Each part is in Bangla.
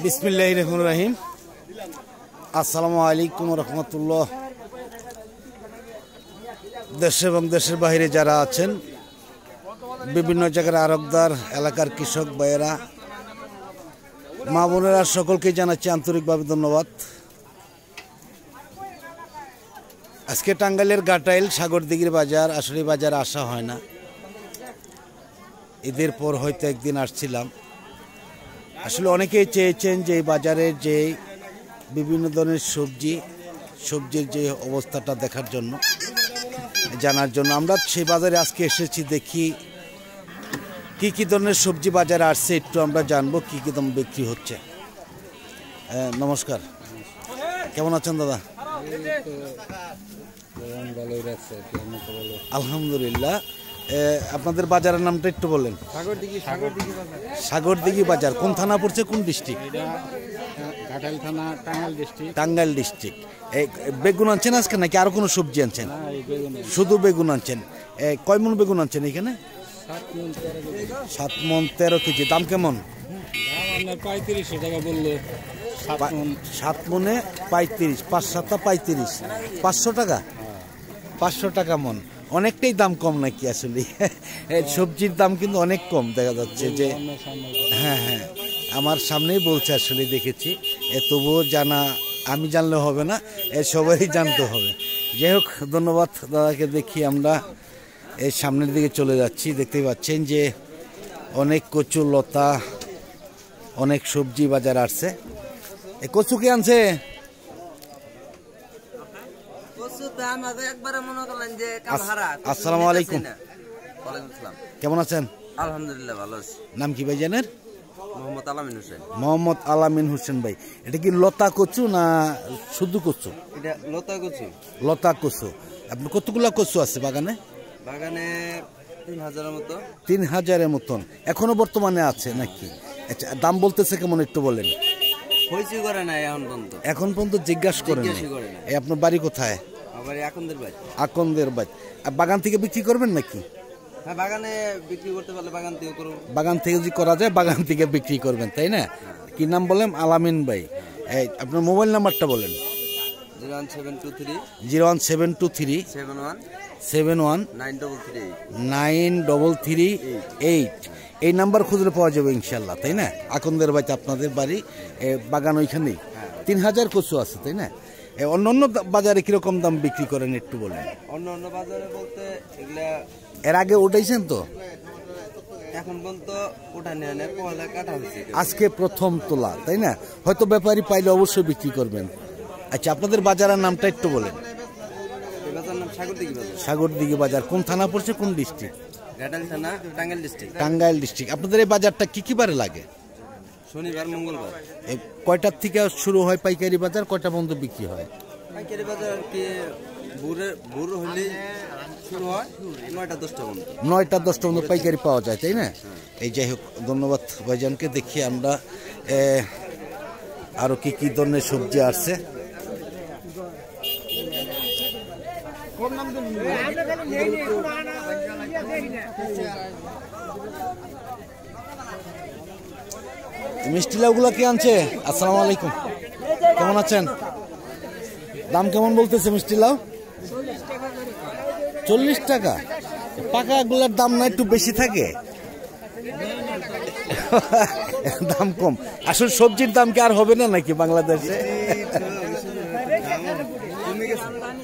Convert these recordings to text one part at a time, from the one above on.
বিসমিল্লাহির রহমানির রহিম। আসসালামু আলাইকুম রহমতুল্লাহ। দেশে এবং দেশের বাইরে যারা আছেন, বিভিন্ন জায়গার আড়তদার, এলাকার কৃষক ভাইয়েরা, মা বোনেরা, সকলকে জানাচ্ছি আন্তরিকভাবে ধন্যবাদ। আজকে টাঙ্গাইলের গাটাইল সাগরদিঘির বাজার, আসলে বাজারে আসা হয় না। ঈদের পর হয়তো একদিন আসছিলাম। আসলে অনেকেই চেয়েছেন যে এই বাজারের যে বিভিন্ন ধরনের সবজির যে অবস্থাটা দেখার জন্য, জানার জন্য আমরা সেই বাজারে আজকে এসেছি। দেখি কি ধরনের সবজি বাজারে আসছে, একটু আমরা জানবো কি দাম বিক্রি হচ্ছে। নমস্কার, কেমন আছেন দাদা? আলহামদুলিল্লাহ। আপনাদের বাজারের নামটা একটু বলেন। সাগরদিঘি বাজার কোন থানা পড়ছে, কোন ডিস্ট্রিক্ট? টাঙ্গাইল ডিস্ট্রিক্ট। বেগুন আনছেন আজকে নাকি আরো কোনো সবজি আনছেন? শুধু বেগুন আনছেন। কয় মন বেগুন আনছেন এখানে? 7 মন 13 কেজি। দাম কেমন? 3500 টাকা বললো। 7 মনে 35, 5 7 35, 500 টাকা। 500 টাকা মন, অনেকটাই দাম কম নাকি? আসলে সবজির দাম কিন্তু অনেক কম দেখা যাচ্ছে যে। হ্যাঁ, আমার সামনেই বলছে, আসলে দেখেছি। তবুও আমি জানলে হবে না, সবাই জানতে হবে। যাই হোক, ধন্যবাদ দাদাকে। দেখি আমরা এই সামনের দিকে চলে যাচ্ছি। দেখতেই পাচ্ছেন যে অনেক কচু লতা, অনেক সবজি বাজার আসছে। কচু কে আনছে? আসসালামু আলাইকুম। কেমন আছেন? আলহামদুলিল্লাহ, ভালো আছি। নাম কি ভাই জানেন? মোহাম্মদ আলামিন হোসেন। মোহাম্মদ আলামিন হোসেন ভাই, এটা কি লতা কচু না শুধু কচু? এটা লতা কচু। লতা কচু। আপনার কতগুলা কচু আছে বাগানে? বাগানে 3000-এর মতো। 3000-এর মতন এখনো বর্তমানে আছে নাকি? আচ্ছা, দাম বলতেছে কেমন একটু বলেন। হইছি করে না এখন পর্যন্ত জিজ্ঞাসা করেন? আপনার বাড়ি কোথায়? আকন্দের বাড়ি। বাগান থেকে বিক্রি করবেন নাকি? হ্যাঁ, বাগানে বিক্রি করতে পারলে বাগান থেকে করব। বাগান থেকে যদি করা যায় বাগান থেকে বিক্রি করবেন, তাই না? কি নাম বলেন? আলামিন ভাই। আপনার মোবাইল নাম্বারটা বলেন। 01723 71 93338। এই নাম্বার খুঁজলে পাওয়া যাবে ইনশাল্লাহ, তাই না? আকন্দের বাড়িতে আপনাদের বাড়ি, বাগান ওইখানেই। 3000 কচু আছে, তাই না? অন্য বাজারে কিরকম দাম বিক্রি করেন একটু বলেন। অন্য বাজারে বলতে এগুলা এর আগে উঠাইছেন তো? এখন পর্যন্ত উঠানি হয় না, পয়লা কাটা হয়েছে। আজকে প্রথম তোলা, তাই না? হয়তো ব্যাপারী পাইলে অবশ্যই বিক্রি করবেন। আচ্ছা, আপনাদের বাজারের নামটা একটু বলেন। সাগরদিঘি বাজার কোন থানা পড়ছে, কোন ডিস্ট্রিক্ট? গাটাইল থানা, টাঙ্গাইল ডিস্ট্রিক্ট। টাঙ্গাইল ডিস্ট্রিক্ট। আপনাদের এই বাজারটা কি বারে লাগে? শনিবার, মঙ্গলবার। কয়টার থেকে শুরু হয় পাইকারি বাজার, কয়টা পর্যন্ত বিক্রি হয়? পাইকারি বাজার কি ভোর হলে শুরু হয় 9টা-10টা পর্যন্ত। 9টা-10টা পর্যন্ত পাইকারি পাওয়া যায়, তাই না? এই যাই হোক, ধন্যবাদ ভাইজানকে। দেখি আমরা আরো কি ধরনের সবজি আসছে। মিষ্টি লাউগুলা কে আনছে? আসসালামু আলাইকুম, কেমন আছেন? দাম কেমন বলতেছে মিষ্টি লাউ? 40 টাকা। পাকা গুলার দাম না একটু বেশি থাকে? দাম কম। আসলে সবজির দাম কি আর হবে না নাকি বাংলাদেশে?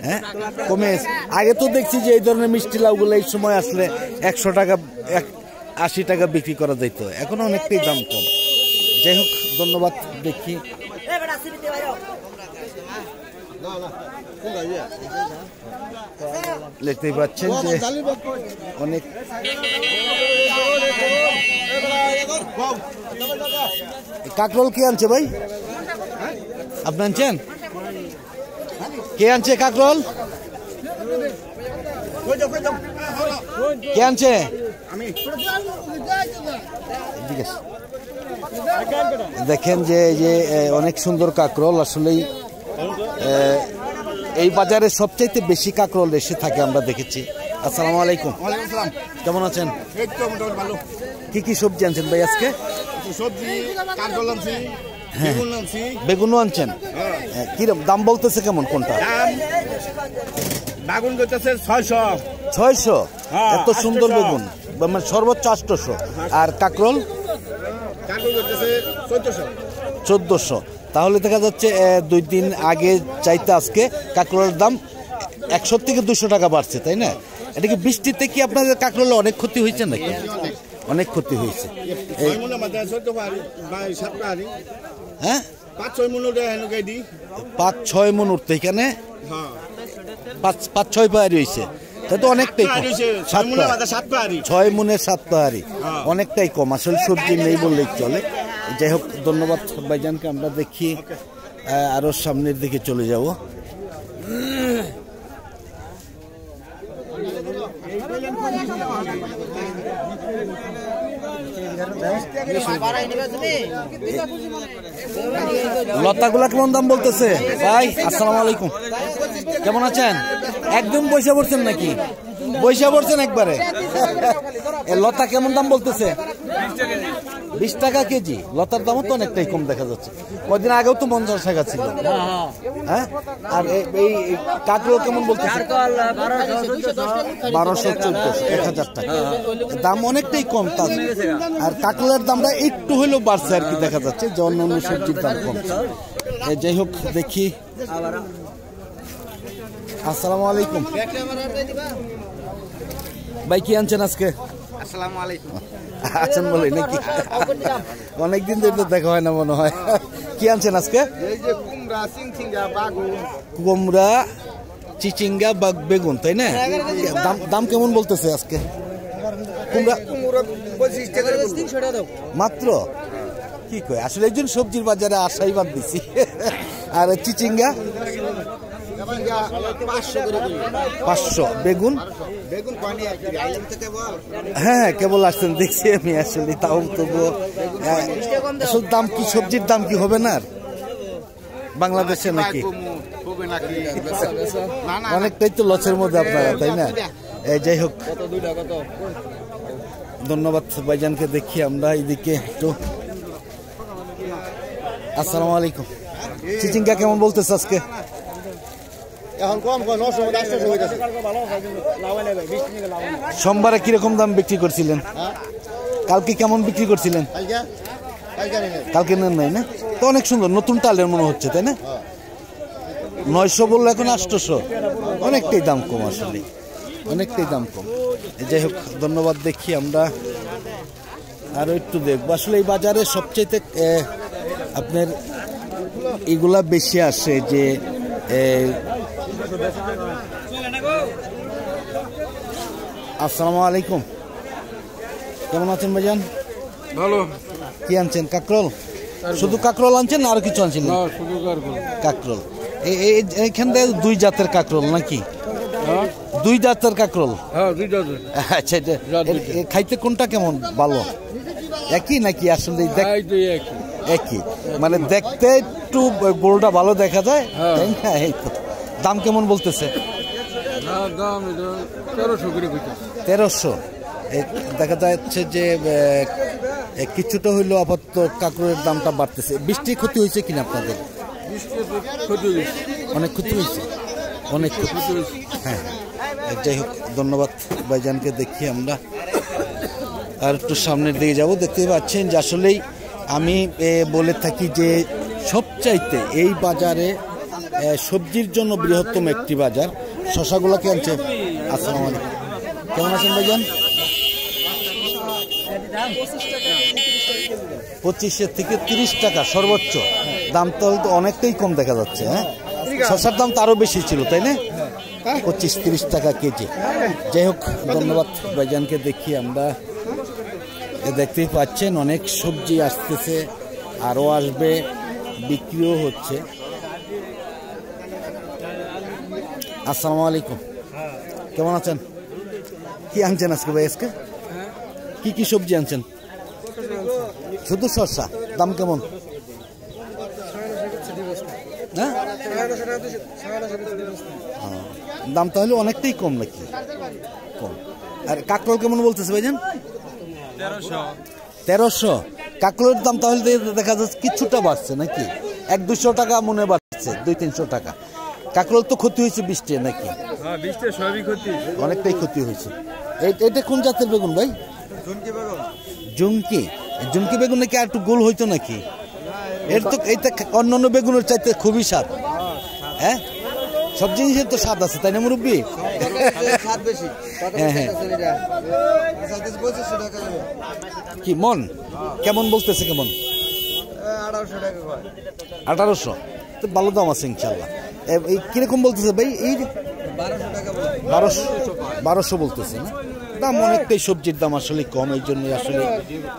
হ্যাঁ, কমে। আগে তো দেখছি যে এই ধরনের মিষ্টি লাউগুলো এই সময় আসলে 100 টাকা 80 টাকা বিক্রি করা যেত। এখন অনেকটাই দাম কম। যাই হোক, ধন্যবাদ। দেখি দেখতেই পাচ্ছেন যে অনেক কাকরোল কে আনছে ভাই? আপনি আনছেন? কে আনছে কাকরোল? কে আনছে? দেখেন যে অনেক সুন্দর কাকরোল। আসলেই এই বাজারে সবচাইতে বেশি কাকরোল এসে থাকে আমরা দেখেছি। আসসালামু আলাইকুম। কেমন আছেন? কি কি সবজি আনছেন ভাই আজকে? সবজি কাঁকরোল আনছি, বেগুন আনছি। বেগুনও আনছেন? কিরকম দাম বলতেছে কেমন কোনটা? বেগুন করতেছে 600। 600? এত সুন্দর বেগুন, মানে সর্বোচ্চ 800। আর কাঁকরোল? কাঁকরোল করতেছে 1400। 1400। তাহলে দেখা যাচ্ছে 2 দিন আগে চাইতে আজকে কাঁকরোলের দাম 100 থেকে 200 টাকা বাড়ছে, তাই না? এটা কি বৃষ্টিতে কি আপনাদের কাঁকরোলে অনেক ক্ষতি হয়েছে নাকি? অনেক ক্ষতি হয়েছে। হ্যাঁ, 5-6 মন উঠতে এখানে 5-6 পাহাড়ি হয়েছে, তা তো অনেকটাই কম। 6 মনের 7 পাহাড়ি, অনেকটাই কম। আসলে সবজি নেই বললেই চলে। যাই হোক, ধন্যবাদ ভাইজানকে। আমরা দেখি আরো সামনের দিকে চলে যাব। লতাগুলা কেমন দাম বলতেছে ভাই? আসসালামু আলাইকুম, কেমন আছেন? একদম বৈশা পড়ছেন নাকি? বৈশা পড়ছেন একবারে? লতা কেমন দাম বলতেছে? 20 টাকা কেজি। লতার দামও তো অনেকটাই কম দেখা যাচ্ছে। কদিন আগেও তো 50 টাকা ছিল। হ্যাঁ, আর এই কাঁকরোল কেমন বলতেছে? 1200-1400, 1000 টাকা। দাম অনেকটাই কম। আর কাঁকরোলের দামটা একটু হলেও বাড়ছে আর কি, দেখা যাচ্ছে যে অন্য অন্য সবজির দাম কম। যাই হোক, দেখি। আসসালামু আলাইকুম ভাই, কি আনছেন আজকে? আসসালামু আলাইকুম। আছেন বলে নাকি? অনেকদিন ধরে তো দেখা হয় না মনে হয়। কি আনছেন আজকে? এই যে কুমড়া, চিচিঙ্গা, বেগুন। কুমড়া, চিচিঙ্গা বা বেগুন, তাই না? দাম কেমন বলতেছে আজকে? কুমড়া 25 টাকা, 300 টাকা দাও মাত্র। কি কয়, আসলে একজন সবজির বাজারে আশাই বাদ দিছি। আর চিচিঙ্গা 500। বেগুন? হ্যাঁ, কেবল আসছেন দেখছি আমি আসলে, তাও তবুও আসলে দাম কি, সবজির দাম কি হবে না বাংলাদেশে নাকি? অনেকটাই তো লসের মধ্যে আপনারা, তাই না? যাই হোক, ধন্যবাদ ভাইজানকে। দেখি আমরা এইদিকে একটু। আসসালামু আলাইকুম। চিচিঙ্গা কেমন বলতেছে আজকে? এখন কম কম 900 হইতাছে। সোমবারে কিরকম দাম বিক্রি করছিলেন? কালকে কেমন বিক্রি করছিলেন? কালকে নেন নাই না? তো অনেক সুন্দর নতুন টালের মনে হচ্ছে, তাই না? 900 বললো, এখন 800। অনেকটাই দাম কম, আসলে অনেকটাই দাম কম। যাই হোক, ধন্যবাদ। দেখি আমরা আরো একটু দেখবো। আসলে এই বাজারে সবচেয়ে আপনার এগুলা বেশি আসে যে আসসালামু আলাইকুম, কেমন আছেন ভাইজান? ভালো। কি আনছেন? কাঁকরোল? শুধু কাঁকরোল আনছেন না আরো কিছু আনছেন? শুধু কাঁকরোল। এইখান থেকে 2 জাতের কাঁকরোল নাকি? 2 জাতের কাঁকরোল? হ্যাঁ, 2 জাতের। আচ্ছা, খাইতে কোনটা কেমন ভালো? একই নাকি? আসলে একই, মানে দেখতে একটু গোলটা ভালো দেখা যায়, তাই না? এই তো। দাম কেমন বলতেছে? দাম 1300। দেখা যাচ্ছে যে কিছুটা হইলেও আপাতত কাঁকরোলের দামটা বাড়তেছে। বৃষ্টি ক্ষতি হয়েছে কিনা আপনাদের? অনেক ক্ষতি হয়েছে, অনেক ক্ষতি হয়েছে। হ্যাঁ, যাই হোক, ধন্যবাদ ভাইজানকে। দেখি আমরা আর একটু সামনের দিকে যাব। দেখতে পাচ্ছেন যে আসলেই আমি বলে থাকি যে সবচাইতে এই বাজারে সবজির জন্য বৃহত্তম একটি বাজার। শশাগুলো কে আনছে? আসসালামু আলাইকুম, কেমন আছেন ভাইজান? 25 থেকে 30 টাকা সর্বোচ্চ দাম, তো অনেকটাই কম দেখা যাচ্ছে। হ্যাঁ, শশার দাম তো আরো বেশি ছিল, তাই না? 25-30 টাকা কেজি। যাই হোক, ধন্যবাদ ভাইজানকে। দেখি আমরা, দেখতেই পাচ্ছেন অনেক সবজি আসতেছে, আরো আসবে, বিক্রিও হচ্ছে। আসসালামু আলাইকুম, কেমন আছেন? কি আনছেন আজকে ভাই? আজকে কি কি সবজি আনছেন? শুধু শসা। দাম কেমন? হ্যাঁ, দাম তাহলে অনেকটাই কম নাকি? কম। আর কাঁকরোল কেমন বলতেছে ভাইজান? 1300। কাঁকড়ের দাম তাহলে দেখা যাচ্ছে কিছুটা বাড়ছে নাকি, 100-200 টাকা মনে বাড়ছে, 200-300 টাকা। কাঁকড়ের তো ক্ষতি হয়েছে বৃষ্টি নাকি? অনেকটাই ক্ষতি হয়েছে। এটা কোন জাতের বেগুন ভাই? জুমকি। জুমকি বেগুন নাকি আর একটু গোল হইতো নাকি? এর তো এইটা অন্যান্য বেগুনের চাইতে খুবই স্বাদ। হ্যাঁ, সব জিনিসের তো স্বাদ আছে তাই না মুরব্বী? হ্যাঁ হ্যাঁ। কি মন কেমন বলতেছে? কেমন? 1800। তো ভালো দাম আছে ইনশাল্লাহ। এই কিরকম বলতেছে ভাই? এই 1200 বলতেছে না? দাম অনেকটাই, সবজির দাম আসলে কম, এই জন্যই আসলে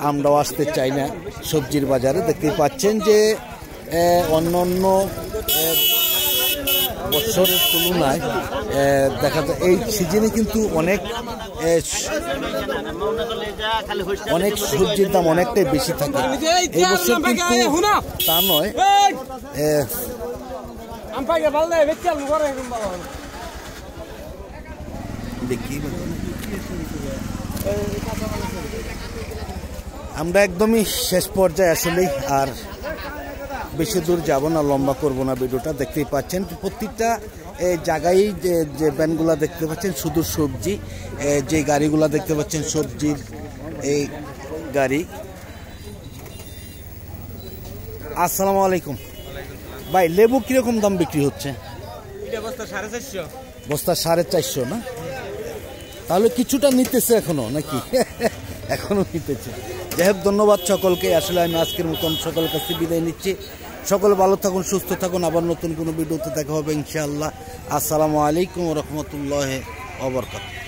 আমরাও আসতে চাই না সবজির বাজারে। দেখতে পাচ্ছেন যে অন্য বছরের তুলনায় দেখা যায় এই সিজনে কিন্তু অনেক সবজির দাম অনেকটাই বেশি থাকে। এই বছর কিন্তু তা নয়। আমরা একদমই শেষ পর্যায়ে আসলেই, আর বেশি দূর যাব না, লম্বা করব না ভিডিওটা। দেখতেই পাচ্ছেন প্রত্যেকটা জায়গায় যে ভ্যানগুলা দেখতে পাচ্ছেন শুধু সবজি, যে গাড়িগুলা দেখতে পাচ্ছেন সবজির এই গাড়ি। আসসালামু আলাইকুম ভাই, লেবু কিরকম দাম বিক্রি হচ্ছে? বস্তা 450 না? তাহলে কিছুটা নিতেছে এখনো নাকি? এখনো নিতেছে। যাই হোক, ধন্যবাদ সকলকে। আসলে আমি আজকের মতন সকলের কাছে বিদায় নিচ্ছি। সকলে ভালো থাকুন, সুস্থ থাকুন। আবার নতুন কোনো ভিডিওতে দেখা হবে ইনশাআল্লাহ। আসসালামু আলাইকুম ওয়া রাহমাতুল্লাহি ওয়া বারাকাতুহু।